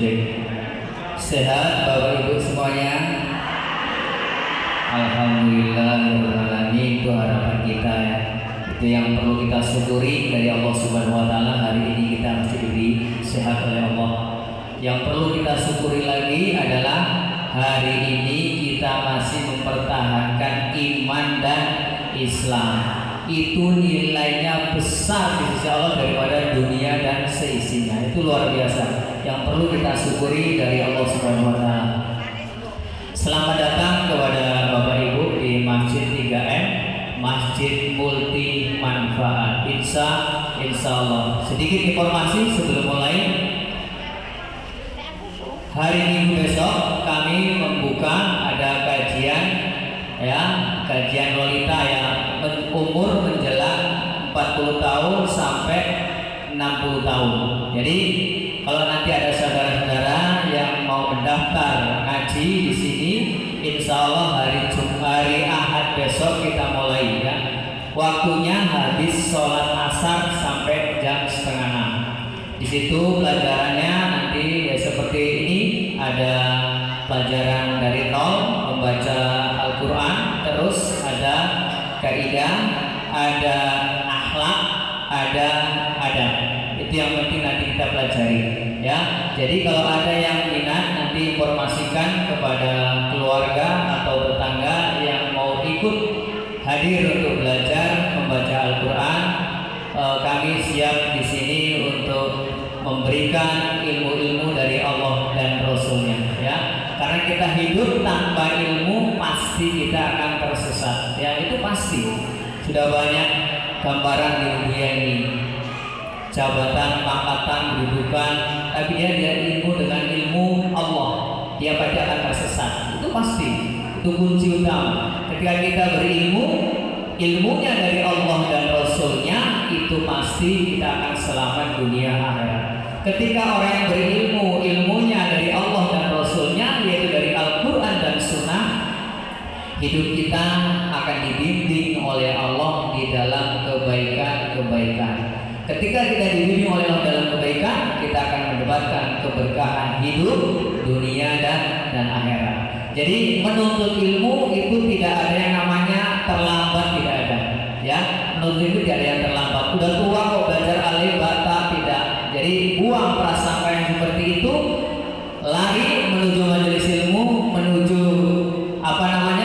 Cek. Sehat Bapak Ibu semuanya? Alhamdulillahirrahmanirrahim. Itu harapan kita ya. Itu yang perlu kita syukuri dari Allah Subhanahu wa Ta'ala. Hari ini kita masih diberi sehat oleh Allah. Yang perlu kita syukuri lagi adalah hari ini kita masih mempertahankan iman dan Islam. Itu nilainya besar di sisi Allah daripada dunia dan seisinya. Itu luar biasa yang perlu kita syukuri dari Allah Subhanahu wa Ta'ala. Selamat datang kepada Bapak Ibu di Masjid 3M, Masjid Multi Manfaat. Insya Allah. Sedikit informasi sebelum mulai. Hari Minggu besok kami membuka ada kajian ya, kajian wanita yang umur menjelang 40 tahun sampai 60 tahun. Jadi kalau nanti ada saudara-saudara yang mau mendaftar ngaji di sini, insya Allah hari Ahad besok kita mulai ya. Waktunya habis sholat asar sampai jam 5:30. Di situ pelajarannya nanti ya seperti ini, ada pelajaran dari nol membaca Al-Quran, terus ada kaidah, ada akhlak, ada adab. Itu yang penting nanti kita pelajari ya. Jadi kalau ada yang minat nanti informasikan kepada keluarga atau tetangga yang mau ikut hadir untuk belajar membaca Al-Quran. Kami siap di sini untuk memberikan ilmu-ilmu dari Allah dan Rasulnya ya. Karena kita hidup tanpa ilmu pasti kita akan tersesat ya, itu pasti. Sudah banyak gambaran di dunia ini, jabatan, pangkatan, kedudukan, tapi dia ilmu dengan ilmu Allah, dia pasti akan tersesat. Itu pasti, itu kunci utama. Ketika kita berilmu, ilmunya dari Allah dan Rasulnya, itu pasti kita akan selamat dunia akhirat. Ketika orang yang berilmu, ilmunya dari Allah dan Rasulnya, yaitu dari Al-Quran dan Sunnah, hidup kita akan dibimbing oleh Allah di dalam kebaikan-kebaikan. Ketika kita dibimbing oleh Allah dalam kebaikan, kita akan mendapatkan keberkahan hidup, dunia dan akhirat. Jadi menuntut ilmu itu tidak ada yang namanya terlambat, tidak ada. Ya, menuntut ilmu tidak ada yang terlambat. Udah tua kok belajar alif bata, tidak. Jadi buang prasangka yang seperti itu, lari menuju majelis ilmu, menuju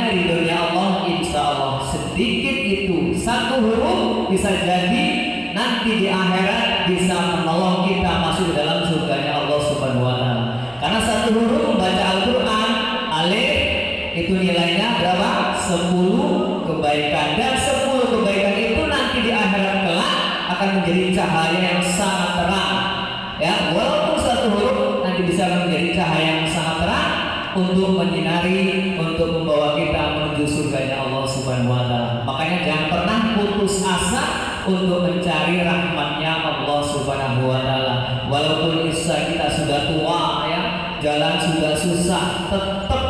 ridhonya Allah. Insya Allah sedikit itu satu huruf bisa jadi nanti di akhirat bisa menolong kita masuk dalam surganya Allah Subhanahu wa Ta'ala. Karena satu huruf membaca Al-Quran, alif, itu nilainya berapa? 10 kebaikan. Dan 10 kebaikan itu nanti di akhirat kelak akan menjadi cahaya yang sangat terang. Ya, walaupun satu huruf nanti bisa menjadi cahaya yang sangat terang untuk menyinari, untuk membawa kita menuju surganya Allah Subhanahu wa Ta'ala. Makanya jangan pernah putus asa untuk mencari rahmatnya Allah Subhanahu wa Ta'ala. Walaupun kita sudah tua ya, jalan sudah susah, tetap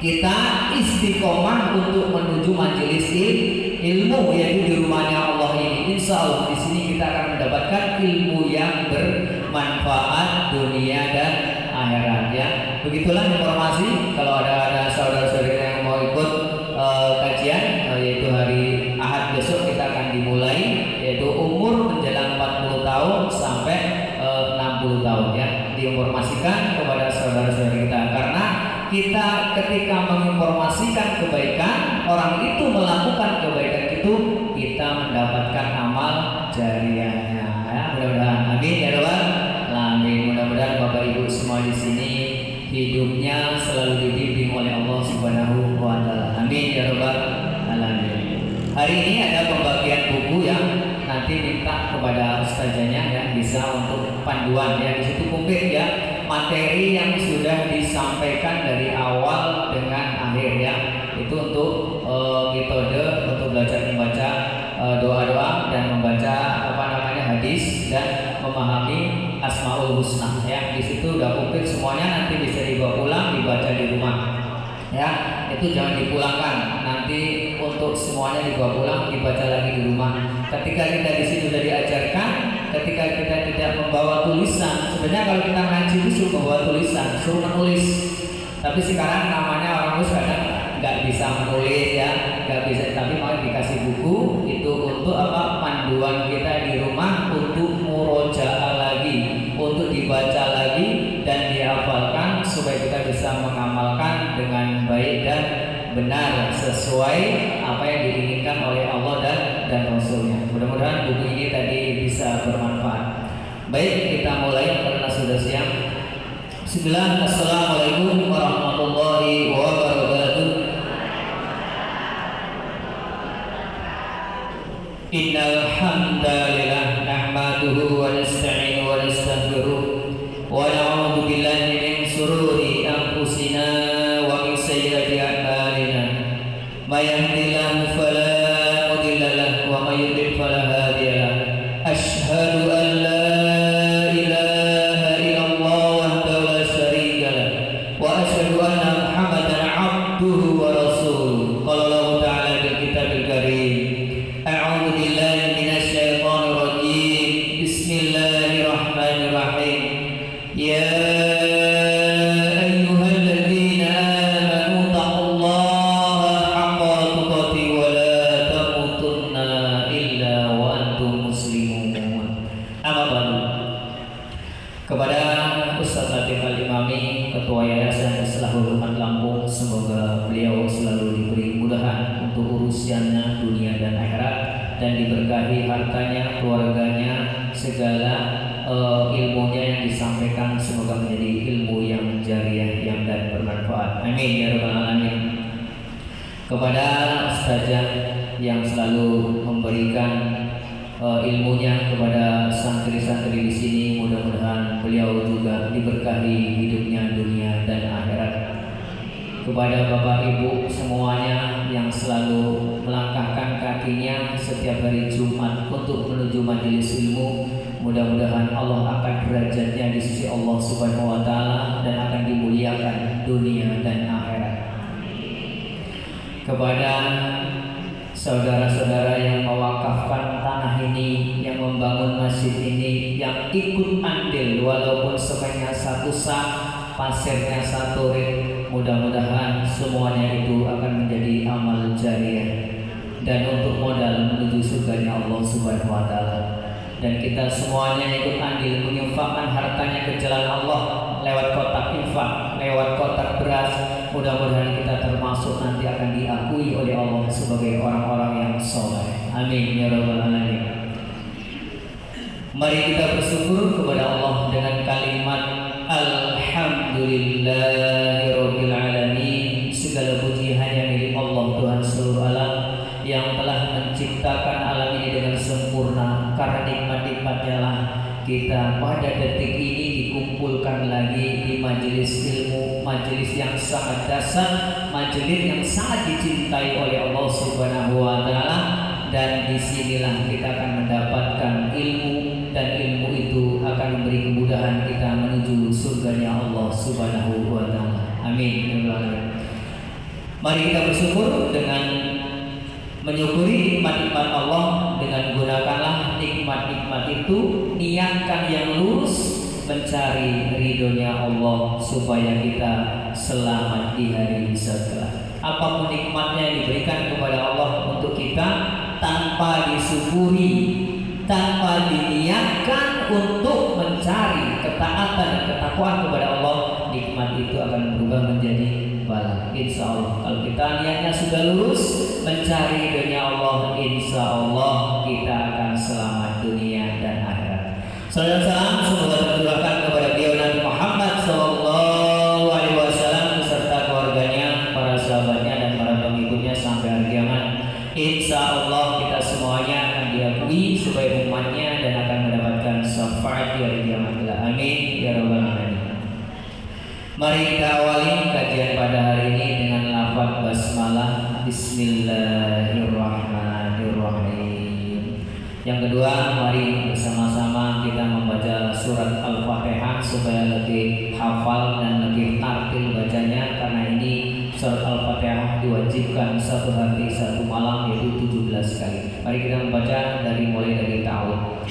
kita istiqomah untuk menuju majelis ilmu, yaitu di rumahnya Allah ini. Insya Allah di sini kita akan mendapatkan ilmu yang bermanfaat dunia dan akhirat ya. Begitulah informasi. Kalau ada saudara-saudara yang mau ikut kajian, yaitu hari Ahad besok kita akan dimulai, yaitu umur menjelang 40 tahun sampai 60 tahun ya. Diinformasikan kepada saudara-saudara kita, karena kita ketika menginformasikan kebaikan, orang itu melakukan kebaikan itu, kita mendapatkan amal jariahnya ya. Mudah-mudahan amin ya rabbal alamin. Mudah-mudahan Bapak Ibu semua di sini hidupnya selalu dibimbing oleh Allah Subhanahu wa Ta'ala. Amin ya rabbal alamin. Hari ini ada pembagian buku yang nanti minta kepada ustazahnya ya, bisa untuk panduan ya. Di situ komplit ya, materi yang sudah disampaikan dari awal dengan akhir ya. Itu untuk metode untuk belajar membaca doa-doa dan membaca hadis dan memahami Asmaul Husna ya. Di situ udah komplit semuanya, nanti bisa dibawa pulang, dibaca di rumah ya. Itu jangan dipulangkan, nanti untuk semuanya dibawa pulang, dibaca lagi di rumah. Ketika kita di sini sudah diajarkan, ketika kita tidak membawa tulisan. Sebenarnya kalau kita ngaji itu suruh bawa tulisan, suruh menulis. Tapi sekarang namanya orang itu kadang nggak bisa menulis ya, nggak bisa. Tapi malah dikasih buku itu untuk apa? Panduan kita di rumah untuk murojaah lagi, untuk dibaca lagi dan dihafalkan supaya kita bisa mengamalkan dengan baik dan benar sesuai apa yang diinginkan oleh Allah dan Rasulnya. Mudah-mudahan buku ini tadi bisa bermanfaat. Baik, kita mulai karena sudah siang. Bismillah, assalamualaikum warahmatullahi wabarakatuh. Innal hamdalillah nahmaduhu wa nasta'inuhu wa nastaghfiruh wa na'udzu billahi min shururi anfusina wa min sayyiati a'malina. May yahdihillahu fala mudilla lahu wa may yudlil fala hadiya lahu. Asyhadu an la ilaha illallah wahdahu la syarika lahu wa asyhadu anna Muhammadan 'abduhu wa rasuluh. Qala Allah ta'ala fil kitabil karim. A'udzu billahi minasy syaithanir rajim. Bismillahirrahmanirrahim. Ya ayyuhalladzina amanu taqullaha haqqa tuqatih wa la tamutunna illa wa antum muslimun. Amma ba'du. Kepada Ustaz Latif Al-Imami, Ketua Yayasan Islahul Umat Lampung, semoga beliau selalu diberi kemudahan untuk urusannya dunia dan akhirat, dan diberkahi hartanya, keluarganya, segala ilmunya yang disampaikan semoga menjadi ilmu yang jariah yang dan bermanfaat. Amin ya rabbal alamin. Kepada ustazah yang selalu memberikan ilmunya kepada santri-santri di sini, mudah-mudahan beliau juga diberkahi hidupnya dunia dan akhirat. Kepada Bapak Ibu semuanya yang selalu melangkahkan kakinya setiap hari Jumat untuk menuju majelis ilmu, mudah-mudahan Allah akan derajatnya di sisi Allah Subhanahu wa taala dan akan dimuliakan dunia dan akhirat. Kepada saudara-saudara yang mewakafkan tanah ini, yang membangun masjid ini, yang ikut andil walaupun semuanya satu sak, pasirnya satu ring, mudah-mudahan semuanya itu akan menjadi amal jariah dan untuk modal menuju surganya Allah Subhanahu wa taala. Dan kita semuanya ikut andil menginfakkan hartanya ke jalan Allah lewat kotak infak, lewat kotak beras. Mudah-mudahan kita termasuk nanti akan diakui oleh Allah sebagai orang-orang yang soleh. Amin ya rabbal alamin. Mari kita bersyukur kepada Allah dengan kalimat Alhamdulillahirabbil alamin. Segala puji hanya milik Allah, Tuhan seluruh alam, yang telah menciptakan alam ini dengan sempurna. Karena nikmat-nikmatnya lah kita pada detik ini dikumpulkan lagi di majelis ilmu, majelis yang sangat dasar, majelis yang sangat dicintai oleh Allah Subhanahu wa taala. Dan disinilah kita akan mendapatkan ilmu, dan ilmu itu akan memberi kemudahan kita menuju surganya Allah Subhanahu wa taala. Amin. Mari kita bersyukur dengan menyukuri nikmat-nikmat Allah. Dengan gunakanlah nikmat-nikmat itu, niatkan yang lurus mencari ridhonya Allah supaya kita selamat di hari setelah. Apapun nikmatnya yang diberikan kepada Allah untuk kita, tanpa disyukuri, tanpa diniatkan untuk mencari ketaatan dan ketakwaan kepada Allah, nikmat itu akan berubah menjadi bala. Insya Allah kalau kita niatnya sudah lurus mencari ridhonya Allah, insya Allah kita akan selamat dunia dan akhirat. Salam semoga tercurahkan kepada beliau Nabi Muhammad sallallahu alaihi wasallam beserta keluarganya, para sahabatnya dan para pengikutnya sampai hari kiamat. Insya Allah kita semuanya akan diakui sebagai umatnya dan akan mendapatkan syafaat di hari kiamat. Amin ya rabbal alamin. Mari kita awali kajian pada hari ini dengan lafaz basmalah. Bismillahirrahmanirrahim. Yang kedua, mari bersama-sama kita membaca surat Al-Fatihah supaya lebih hafal dan lebih tartil bacanya, karena ini surat Al-Fatihah diwajibkan satu hari satu malam, yaitu 17 kali. Mari kita membaca mulai dari ta'awudz.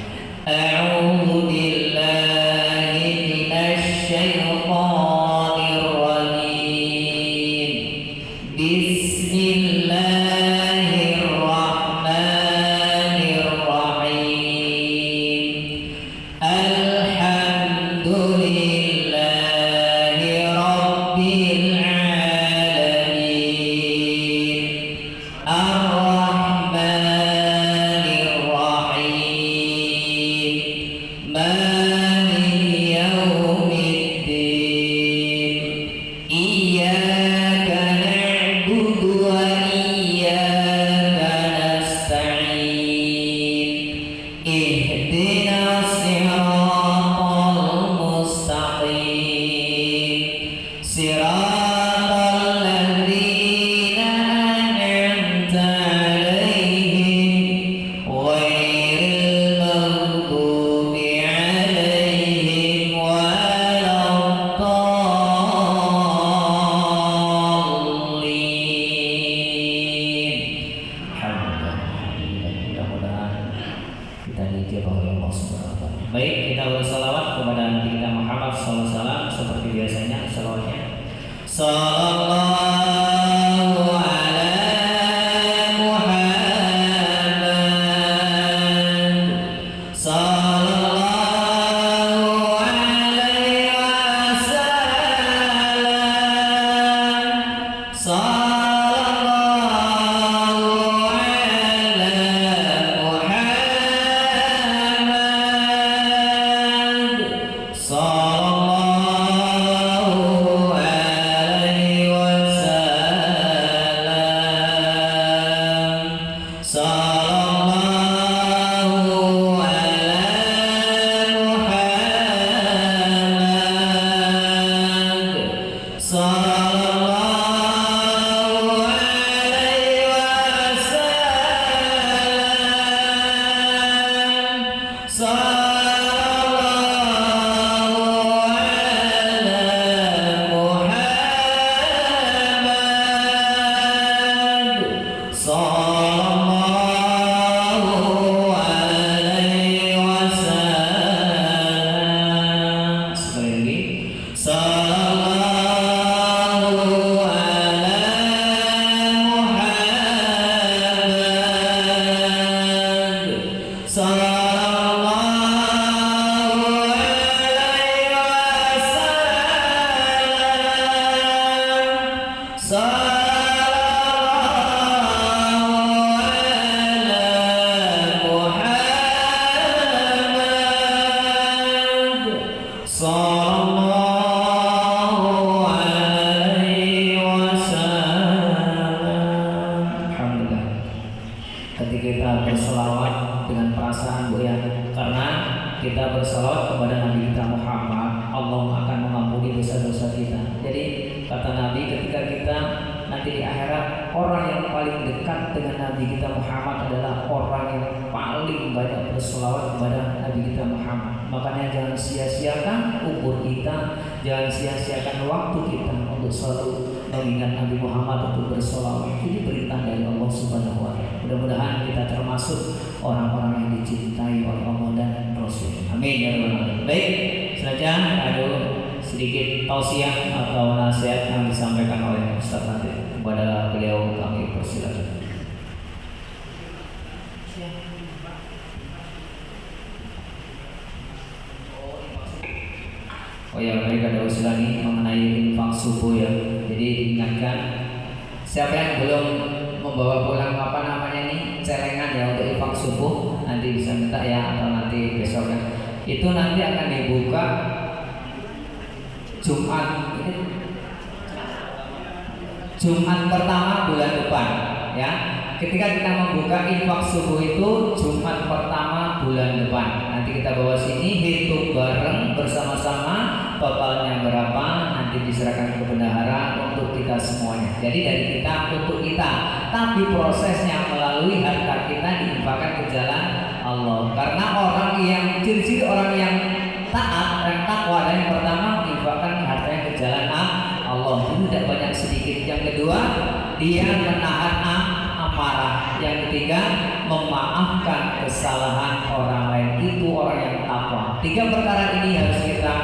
dan dijabah oleh Allah Subhanahu wa taala. Baik, kita berselawat kepada Nabi kita Muhammad SAW seperti biasanya selawatnya. Sallallahu ala Muhammad. Sallallahu alaihi wasallam. Sallallahu ala Muhammad. Sallallahu alaihi wasallam. Sallallahu ala Muhammad. Sallallahu alaihi wasallam. Sallallahu ala Muhammad. Sallallahu alaihi wasallam. Sekali lagi. Sallallahu ala Muhammad. Sallallahu alaihi wasallam. Sallallahu ala Muhammad. Sallallahu alaihi wasallam. Alhamdulillah. Ketika kita berselawat dengan perasaan Bu ya, karena kita berselawat kepada Nabi kita Muhammad, Allah akan mengampuni dosa-dosa kita. Jadi kata Nabi, ketika kita nanti di akhirat, orang yang paling dekat dengan Nabi kita Muhammad adalah orang yang paling banyak berselawat kepada Nabi kita Muhammad. Makanya jangan sia-siakan umur kita, jangan sia-siakan waktu kita untuk selalu mengingat Nabi Muhammad untuk berselawat. Ini perintah dari Allah Subhanahu wa taala. Mudah-mudahan kita termasuk orang-orang yang dicintai oleh Allah dan Rasul. Amin ya rabbal alamin. Baik, selanjutnya ada sedikit tausiah atau nasihat yang disampaikan oleh Ustaz nanti kepada beliau, kami persilakan. Oh ya, mereka ada usulan ini mengenai infak subuh ya. Jadi diingatkan siapa yang belum membawa pulang apa namanya nih celengan ya untuk infak subuh, nanti bisa minta ya, atau nanti besok ya. Itu nanti akan dibuka Jumat pertama bulan depan ya. Ketika kita membuka infak subuh itu Jumat pertama bulan depan. Nanti kita bawa sini, hitung bareng bersama-sama totalnya berapa, nanti diserahkan ke bendahara untuk kita semuanya. Jadi dari kita untuk kita, tapi prosesnya melalui harta kita diinfakkan ke jalan Allah. Karena orang yang ciri-ciri orang yang taat dan takwa, dan yang pertama menginfakkan hartanya ke jalan Allah. Itu tidak banyak sedikit. Yang kedua, dia menahan amarah. Yang ketiga, memaafkan kesalahan orang lain. Itu orang yang takwa. Tiga perkara ini harus kita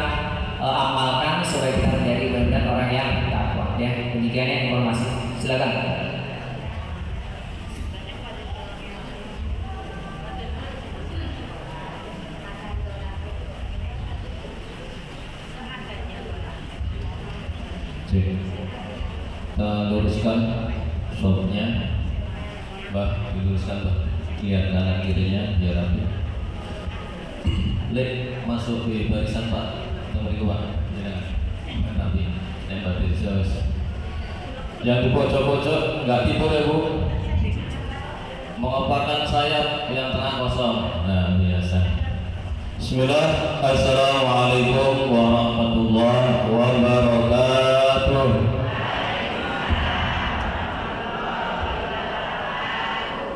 amalkan supaya kita menjadi benar-benar orang yang takwa. Ya, demikian informasi. Silakan. Kita luruskan shopnya, Mbak, diluruskan Mbak, lihat kanan kirinya biar rapi. Lek masuk di barisan Pak, nomor 2, jangan rapi, nembak di sales. Yang di pojok-pojok nggak tipu ya Bu, mengoparkan sayap yang tengah kosong. Nah biasa. Bismillah, assalamualaikum warahmatullahi wabarakatuh.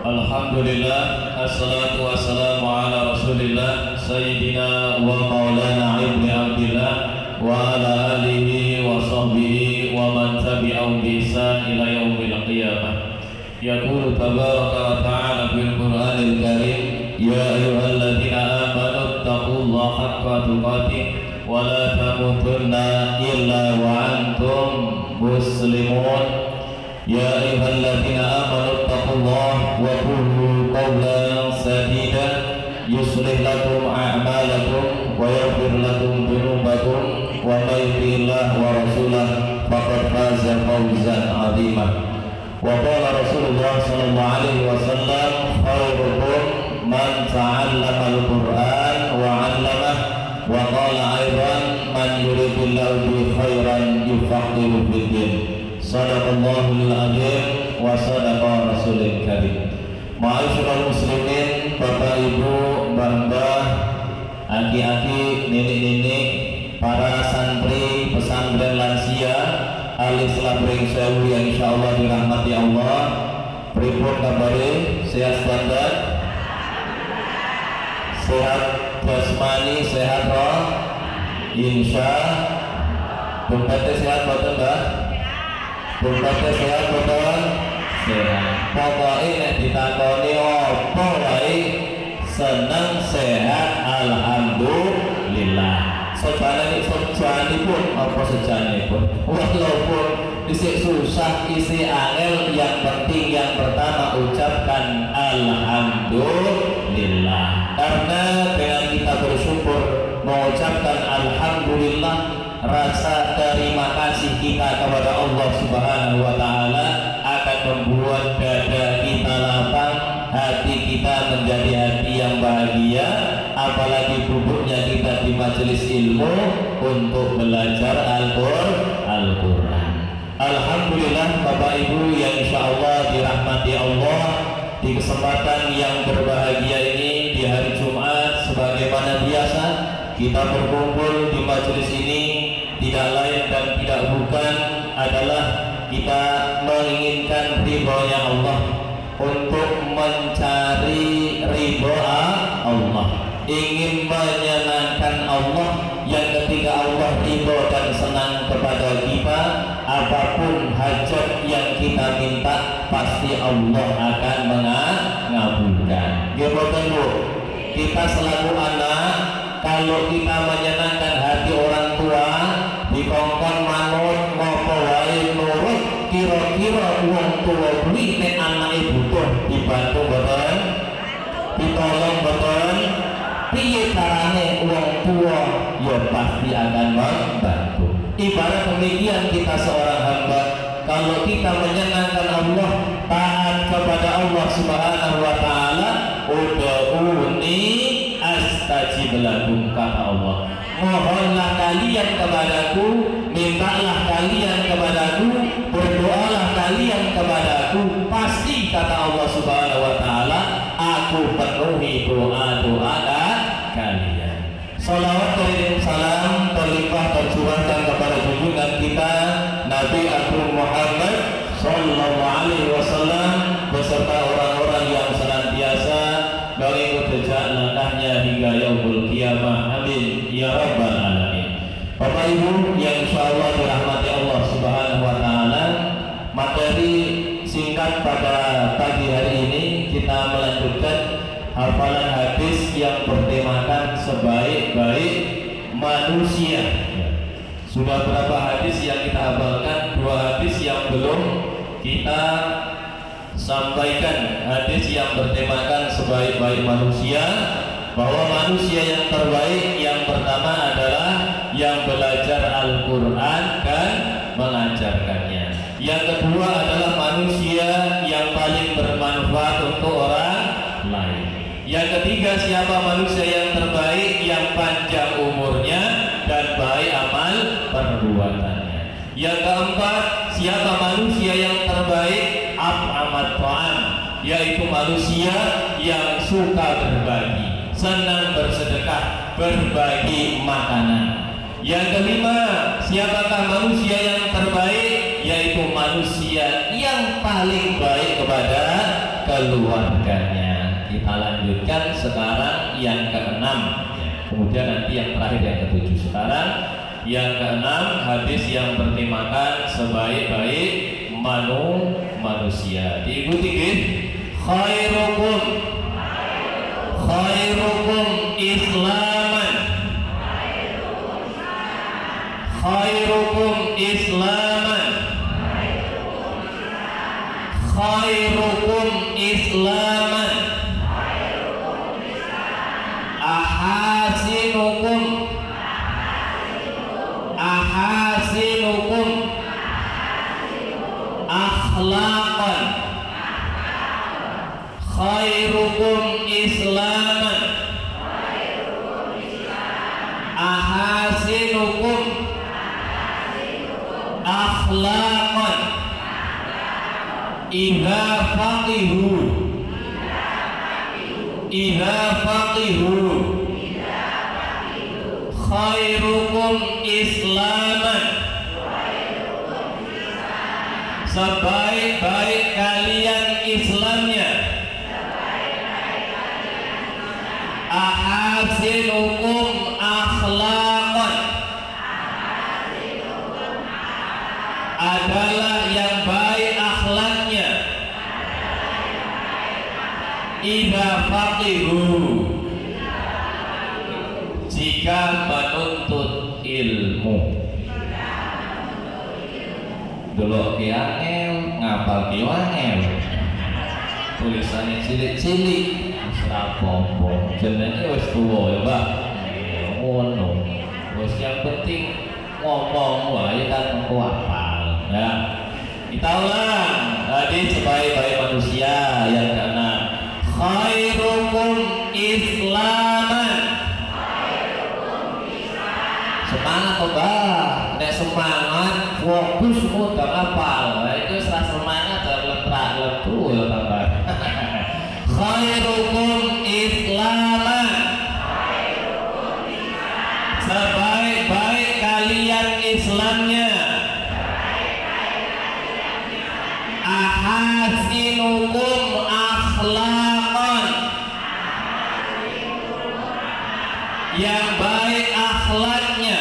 Alhamdulillah, assalatu wassalamu ala rasulillah Sayyidina wa maulana ibni abdillah wa ala alihi wa sahbihi wa man tabi'ahum bi ihsan ila yaumil qiyamah. Yaqulu tabaraka wa ta'ala fil Qur'anil Karim, يا أيها الذين آمنوا اتقوا الله حق تقاته ولا تموتن إلا وأنتم مسلمون يا أيها الذين آمنوا اتقوا الله وقولوا قولا سديدا يصلح لكم أعمالكم ويغفر لكم ذنوبكم ومن يطع الله ورسوله فقد فاز فوزا عظيما وقال رسول الله صلى الله عليه وسلم خيركم من تعلم القرآن وعلمه وقال أيضا من يريد الله به خيرا يفقهه في الدين صدق الله العظيم وصدق رسول الكريم. Ma'asyiral muslimin, Bapak Ibu, Mbah-mbah, aki-aki, nenek-nenek, para santri pesantren lansia alis labring sewu yang insyaallah dirahmati Allah. Pripun kabare? Sehat banget? Sehat jasmani, sehat roh? Insya dompetnya sehat betul Mbak? Dompetnya sehat betul? Sehat. Pokoknya nek ditakoni apa wae seneng sehat alhamdulillah. Sejane pun apa sejane pun walaupun isi susah isi angel, yang penting yang pertama ucapkan alhamdulillah, karena dengan kita bersyukur mengucapkan alhamdulillah, rasa terima kasih kita kepada Allah Subhanahu wa taala akan membuat dada kita lapang, hati kita menjadi hati yang bahagia, apalagi duduknya kita di majelis ilmu untuk belajar Al-Quran. Alhamdulillah Bapak Ibu yang insyaallah dirahmati Allah, di kesempatan yang berbahagia ini di hari Jumat sebagaimana biasa kita berkumpul di majelis ini tidak lain dan tidak bukan adalah kita menginginkan ridhonya Allah, untuk mencari ridho Allah, ingin menyenangkan Allah, yang ketika Allah ridho dan senang kepada kita, apapun hajat yang kita minta pasti Allah akan mengabulkan. Gimana Bu? Kita selaku anak, kalau kita menyenangkan hati orang tua, dikongkon manut ngopo wae nurut, kira-kira wong tua kuwi nek anake butuh dibantu mboten, ditolong mboten, piye carane wong tua ya pasti akan membantu. Ibarat demikian kita seorang hamba, kalau kita menyenangkan Allah, taat kepada Allah Subhanahu wa taala, ud'uni astajib lakum, kata Allah. Mohonlah kalian kepadaku, mintalah kalian kepadaku, berdoalah kalian kepadaku, pasti kata Allah Subhanahu wa taala, aku penuhi doa-doa kalian. Salawat dan salam berlimpah tercurahkan kepada junjungan kita Nabi Agung Muhammad sallallahu alaihi wasallam beserta orang-orang yang senantiasa mengikut jejak langkahnya hingga yaumul qiyamah. Amin ya rabbal alamin. Bapak Ibu yang insyaallah dirahmati Allah Subhanahu wa taala, materi singkat pada pagi hari ini kita melanjutkan hafalan hadis yang bertemakan sebaik-baik manusia. Sudah berapa hadis yang kita hafalkan? 2 hadis yang belum kita sampaikan. Hadis yang bertemakan sebaik-baik manusia, bahwa manusia yang terbaik yang pertama adalah yang belajar Al-Quran dan mengajarkannya. Yang kedua adalah manusia yang paling bermanfaat untuk orang lain. Yang ketiga, siapa manusia yang terbaik, yang panjang umurnya dan baik amal perbuatannya. Yang keempat, siapa manusia yang terbaik, amat ta'am, yaitu manusia yang suka berbagi, senang bersedekah, berbagi makanan. Yang kelima, siapakah manusia yang terbaik, yaitu manusia yang paling baik kepada keluarganya. Kita lanjutkan sekarang yang keenam, kemudian nanti yang terakhir yang ketujuh. Sekarang yang keenam, hadis yang bertemakan sebaik-baik manusia. Diikuti khairukum islaman. Khairukum islaman. Khairukum islaman. Ahasinukum. Ahasinukum akhlaqan. Khairukum islaman. Ahasinukum akhlaqan. Idza faqihu. Idza faqihu. Khairukum islaman. Sebaik-baik kalian Islamnya. Ahasinukum akhlaqan. Adalah yang baik akhlaknya. Idza faqihu. Jika menuntut ilmu. Delok ki angel, ngapal ki angel. Tulisannya cilik-cilik, ora apa-apa. Jenenge wis tuwa ya, Pak. Ngono. Wis yang penting ngomong wae kan engko hafal. Ya. Kita ulang. Tadi sebaik-baik manusia yang keenam. Khairukum islaman. Semangat Mbak. Nek semangat fokus mudah hafal. Itu setelah semangat letrak letu ya Bapak. Khairukum islaman. Sebaik-baik kalian Islamnya. Ahasinukum akhlaqan. Yang baik akhlaknya.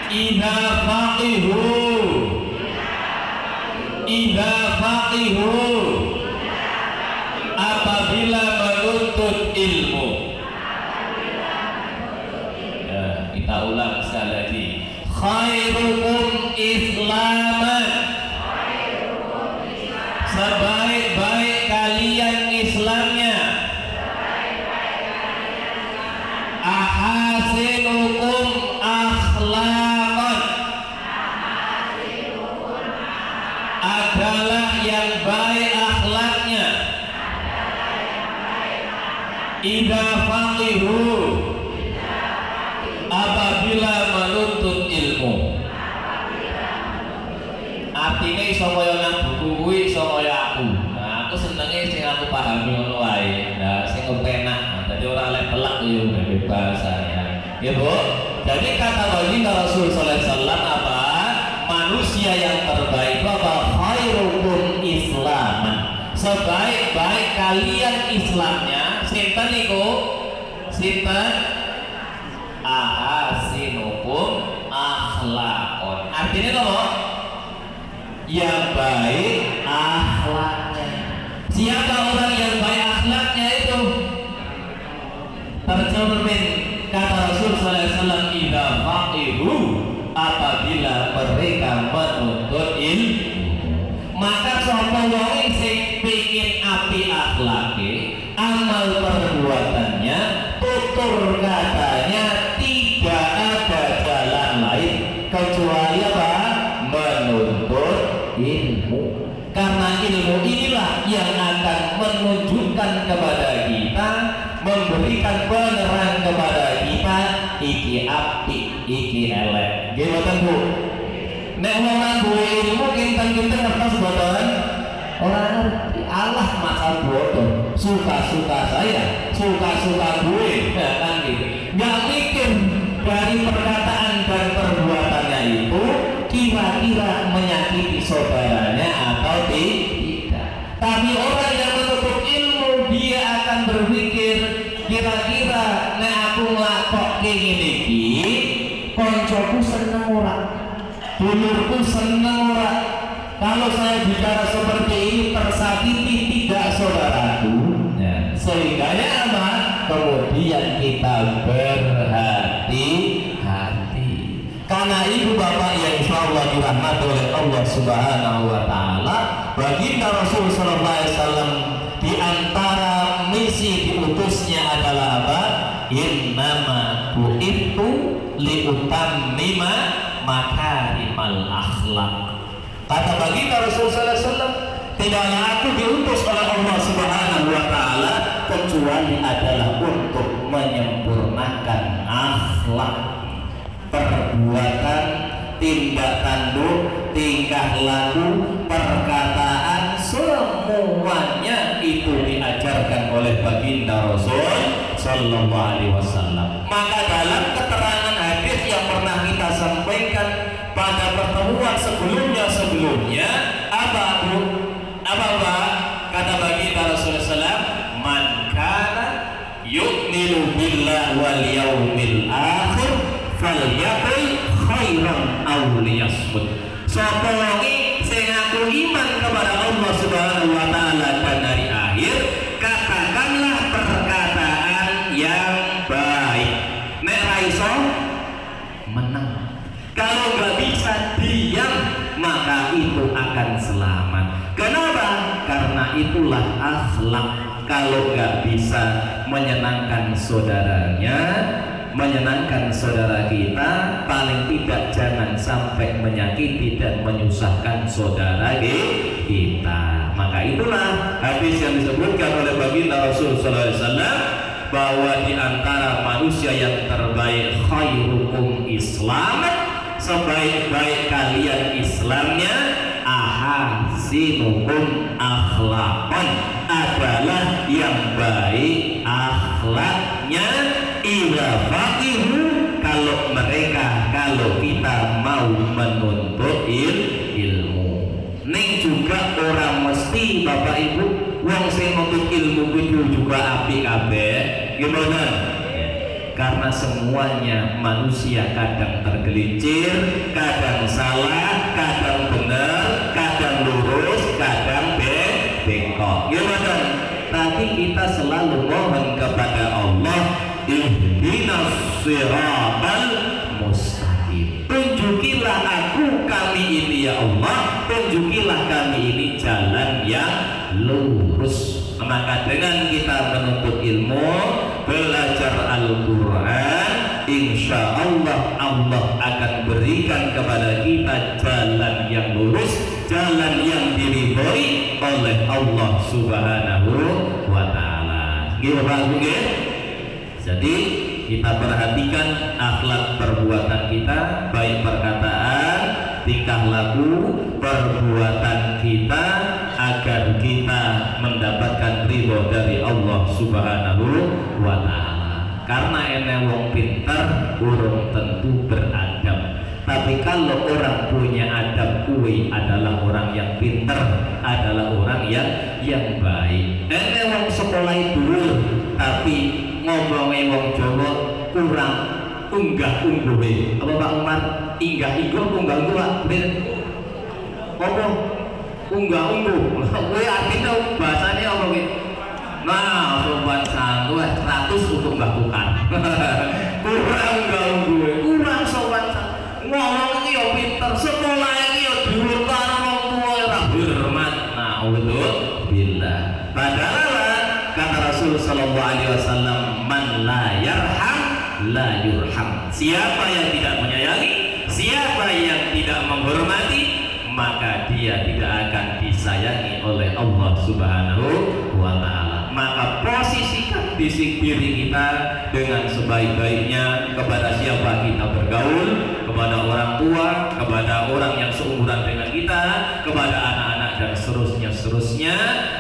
Idza faqihu. Idza faqihu. Apabila menuntut ilmu. Ya, kita ulang sekali lagi. Khairukum islaman. Sebaik-baik kalian Islamnya. Ahasinukum akhlaqan. Adalah yang baik akhlaknya. Idza faqihu. Apabila menuntut ilmu. Artinya iso kaya nang buku kuwi iso kaya aku. Nah, aku senenge sing aku pahami ngono wae. Nah, sing kepenak. Dadi ora lek pelak yo bahasa ya. Ya, Bu. Jadi kata baginda Rasul sallallahu alaihi wasallam apa? Manusia yang terbaik apa? Khairukum islaman. Sebaik-baik kalian Islamnya. Sinten niku? Sinten? Ahasinukum akhlaqon. Artinya apa? Yang baik akhlaknya. Siapa orang yang baik akhlaknya itu? Tercermin kata Rasul sallallahu alaihi wasallam, idza faqihu, apabila mereka menuntut ilmu. Maka sapa wong sing pengin api akhlake, amal perbuatannya, tutur katanya tidak ada jalan lain kecuali apa? Menuntut ilmu. Karena ilmu inilah yang akan menunjukkan kepada kita, memberikan penerang kepada kita, iki api, iki elek. Gimana Bu? Nek wong duwe ilmu kinten-kinten ngertos boten? Ora ngerti. Allah maha bodoh. Suka-suka saya, suka-suka gue, ya kan gitu. Nggak mikir dari perkataan dan perbuatannya itu kira-kira menyakiti saudaranya atau tidak. Tapi orang yang menuntut ilmu, dia akan berpikir kira-kira nek aku nglakokke ngene iki, koncoku seneng ora? Dulurku seneng ora? Kalau saya bicara seperti ini tersakiti tidak saudaraku? Ya. Sehingga apa? kita berhati-hati. Karena ibu bapak yang insya Allah dirahmati oleh Allah Subhanahu wa Ta'ala, baginda Rasul Sallallahu Alaihi Wasallam di antara misi diutusnya adalah apa? Innama bu'ithu liutammima makarimal akhlak. Kata baginda Rasul Sallallahu Alaihi Wasallam, tidaklah aku diutus oleh Allah Subhanahu wa Ta'ala kecuali adalah untuk menyempurnakan akhlak, perbuatan, tindak tanduk, tingkah laku, perkataan, semuanya itu diajarkan oleh baginda Rasul Sallallahu Alaihi Wasallam. Maka dalam keterangan hadis yang pernah kita sampaikan pada pertemuan sebelumnya apa Bu? Apa kata baginda Rasulullah SAW? Man kana yu'minu billah wal yaumil akhir falyaqul khairan aw liyasmut. Sapa wonge sing ngaku iman kepada Allah Subhanahu wa Ta'ala dan hari akhir, katakanlah perkataan yang baik. Nek ra iso menang. Kalau nggak bisa diam, maka itu akan selamat. Kenapa? Karena itulah akhlak. Kalau nggak bisa menyenangkan saudaranya, menyenangkan saudara kita, paling tidak jangan sampai menyakiti dan menyusahkan saudara kita. Maka itulah hadis yang disebutkan oleh baginda Rasul Sallallahu Alaihi Wasallam, bahwa di antara manusia yang terbaik, khairukum islaman, sebaik-baik kalian Islamnya, ahasinukum akhlaqan, adalah yang baik akhlaknya. Ila faqihu, kalau kita mau menuntut ilmu. Ning juga orang mesti Bapak Ibu wong sing nuntut ilmu itu juga apik kabeh. Gimana? Karena semuanya manusia kadang tergelincir, kadang salah, kadang benar, kadang lurus, kadang bengkok. Gimana? Tapi kita selalu mohon kepada Allah, ihdinas siratal mustaqim. Tunjukilah kami ini ya Allah, tunjukilah kami ini jalan yang lurus. Maka dengan kita menuntut ilmu, belajar Al-Quran, insya Allah Allah akan berikan kepada kita jalan yang lurus, jalan yang diridhoi oleh Allah Subhanahu wa Ta'ala. Gimana? Jadi kita perhatikan akhlak perbuatan kita, baik perkataan, tingkah laku, perbuatan kita, agar kita mendapatkan ridho dari Allah Subhanahu wa Ta'ala. Karena ene wong pintar urung tentu beradab. Tapi kalau orang punya adab, kuwi adalah orang yang pintar, adalah orang yang baik. Ene wong sekolah dhuwur tapi ngomongnya wong Jawa kurang unggah-ungguhe. Apa Pak Umar? Inggah-ingguh, unggah-ungguh Pak? Apa? Unggah-ungguh. Kuwi artinya bahasanya apa kuwi? Nah, sobat sangguh 100 untuk melakukan. Kurang unggah-ungguhe, kurang sobat sangguh. Ngomong iki yo pinter, sekolah iki yo dhuwur karo wong tuwa ora hormat. Nah, betul billah. Padahal kata Rasul Sallallahu Alaihi Wasallam, man la yarham la yurham. Siapa yang tidak menyayangi, siapa yang tidak menghormati, maka dia tidak akan disayangi oleh Allah Subhanahu wa Ta'ala. Maka posisikan diri kita dengan sebaik-baiknya kepada siapa kita bergaul, kepada orang tua, kepada orang yang seumuran dengan kita, kepada anak-anak dan seterusnya,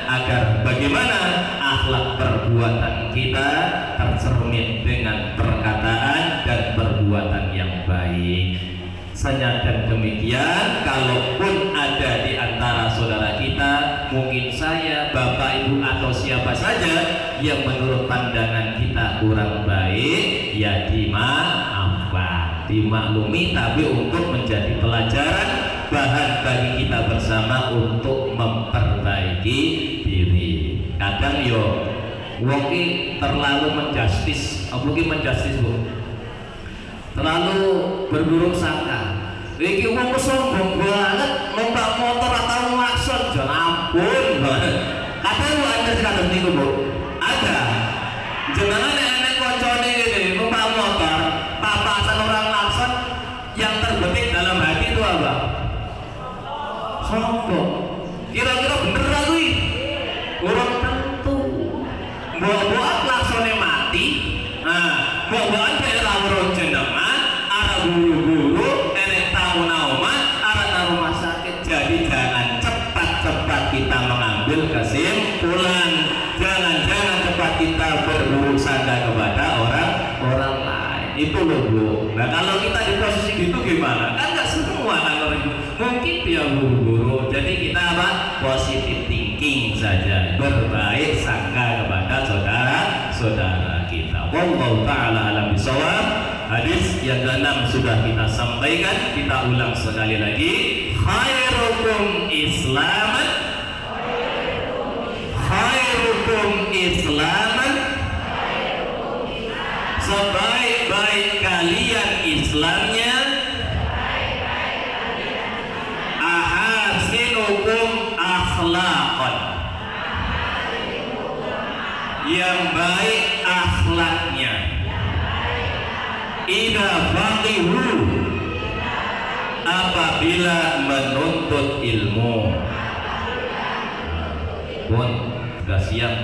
agar bagaimana akhlak perbuatan kita tercermin dengan perkataan dan perbuatan yang baik. Senada demikian, kalaupun ada di antara saudara kita, mungkin saya, bapak, ibu, atau siapa saja yang menurut pandangan kita kurang baik, ya dimaafkan, dimaklumi, tapi untuk menjadi pelajaran, bahan bagi kita bersama untuk memperbaiki diri. Kadang yo wong ki terlalu menjustis, apa ki menjustis Bu? Terlalu berburuk sangka. Iki wong sombong banget, numpak motor atau ngelakson, jangan ampun. Kadang ada kadang niku Bu. Ada. Jenengan enek koncone ngene, numpak motor, papasan orang ngelakson, yang terbetik dalam hati itu apa? Sombong. Kira-kira bener lah kuwi. Orang tentu. Mbok-mbok klaksone mati. Nah, mbok-mbok daerah weruh jenengan, arep buru-buru, enek tamu omah, arep nang rumah sakit. Jadi jangan cepat-cepat kita mengambil kesimpulan. Jangan cepat kita berburuk sangka kepada orang lain. Itu loh Bu. Nah kalau kita di posisi gitu gimana? Kan nggak semua kan orang itu. Mungkin dia buru-buru. Jadi kita apa? Positive thinking saja. Berbaik sangka kepada saudara-saudara kita. Wallahu ta'ala alam bisawab. Hadis yang ke-6 sudah kita sampaikan. Kita ulang sekali lagi. Khairukum islaman. Khairukum islaman. Sebaik-baik kalian Islamnya, ahasinukum akhlaqan, yang baik akhlaknya, idza faqihu, apabila menuntut ilmu. Bon, sudah siap.